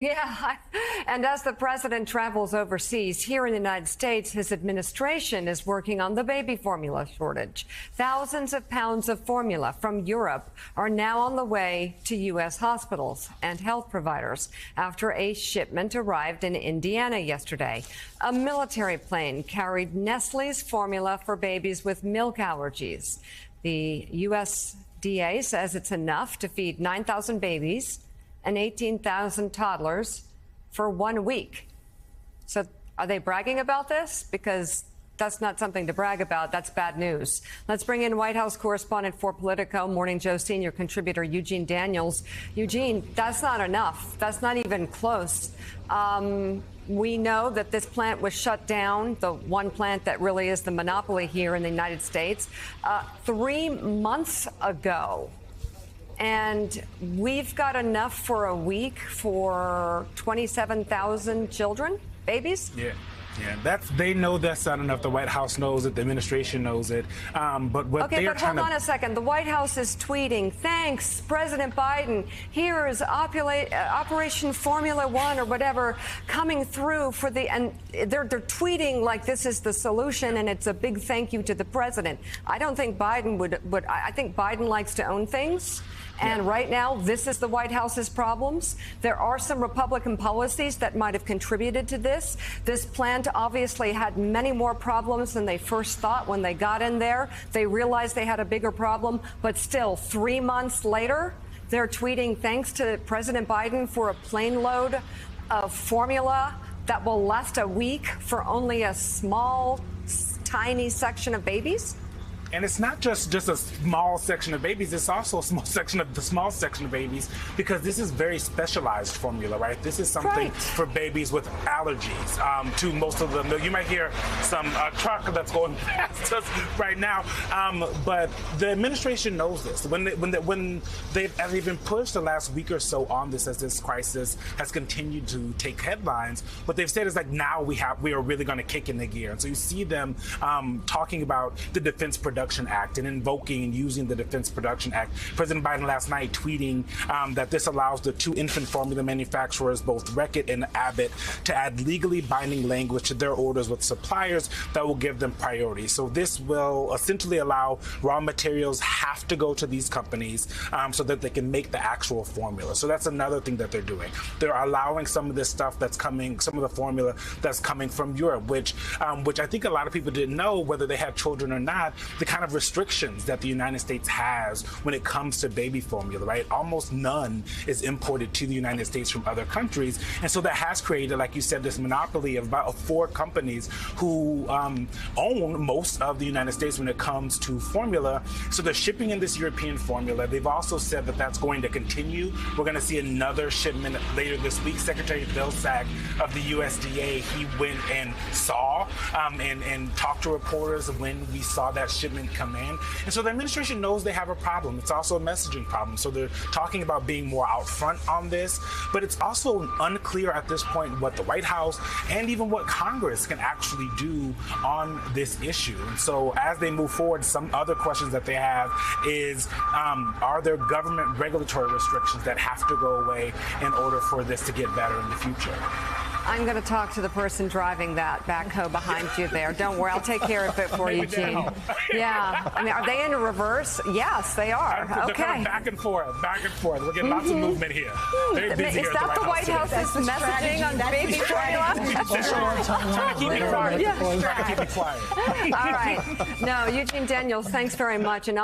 Yeah, and as the president travels overseas, here in the United States, his administration is working on the baby formula shortage. Thousands of pounds of formula from Europe are now on the way to U.S. hospitals and health providers after a shipment arrived in Indiana yesterday. A military plane carried Nestle's formula for babies with milk allergies. The USDA says it's enough to feed 9,000 babies and 18,000 toddlers for 1 week. So are they bragging about this? Because that's not something to brag about. That's bad news. Let's bring in White House correspondent for Politico, Morning Joe senior contributor Eugene Daniels. Eugene, that's not enough. That's not even close. We know that this plant was shut down, the one plant that really is the monopoly here in the United States, 3 months ago. And we've got enough for a week for 27,000 children, babies? They know that's not enough. The White House knows it. The administration knows it. But what okay, but hold on a second. The White House is tweeting, "Thanks, President Biden. Here is Operation Formula One or whatever coming through for the." And they're tweeting like this is the solution, and it's a big thank you to the president. I don't think Biden would. I think Biden likes to own things. And right now, this is the White House's problems. There are some Republican policies that might have contributed to this. This plant obviously had many more problems than they first thought when they got in there. They realized they had a bigger problem. But still, 3 months later, they're tweeting thanks to President Biden for a plane load of formula that will last a week for only a small, tiny section of babies. And it's not just a small section of babies, it's also a small section of the small section of babies, because this is very specialized formula, right? This is something for babies with allergies. To most of them, you might hear some truck that's going past us right now, but the administration knows this. When they've been pushed the last week or so on this, as this crisis has continued to take headlines, what they've said is like, now we are really going to kick in the gear. And so you see them talking about the Defense Production Act and invoking and using the Defense Production Act. President Biden last night tweeting that this allows the 2 infant formula manufacturers, both Reckitt and Abbott, to add legally binding language to their orders with suppliers that will give them priority. So this will essentially allow raw materials have to go to these companies so that they can make the actual formula. So that's another thing that they're doing. They're allowing some of this stuff that's coming, some of the formula that's coming from Europe, which I think a lot of people didn't know, whether they have children or not, the kind of restrictions that the United States has when it comes to baby formula, right? Almost none is imported to the United States from other countries. And so that has created, like you said, this monopoly of about 4 companies who own most of the United States when it comes to formula. So they're shipping in this European formula. They've also said that that's going to continue. We're going to see another shipment later this week. Secretary Vilsack of the USDA, he went and saw and talked to reporters when we saw that shipment come in. And so the administration knows they have a problem. It's also a messaging problem. So they're talking about being more out front on this, but it's also unclear at this point what the White House and even what Congress can actually do on this issue. And so as they move forward, some other questions that they have is, are there government regulatory restrictions that have to go away in order for this to get better in the future? I'm going to talk to the person driving that backhoe behind you there. Don't worry, I'll take care of it for you, Gene. Yeah. I mean, are they in reverse? Yes, they are. They're Okay. coming back and forth. We're getting lots of movement here. Very busy Is that the White House's messaging on baby formula? Trying to keep me quiet. Trying to keep me quiet. All right. No, Eugene Daniels, thanks very much. And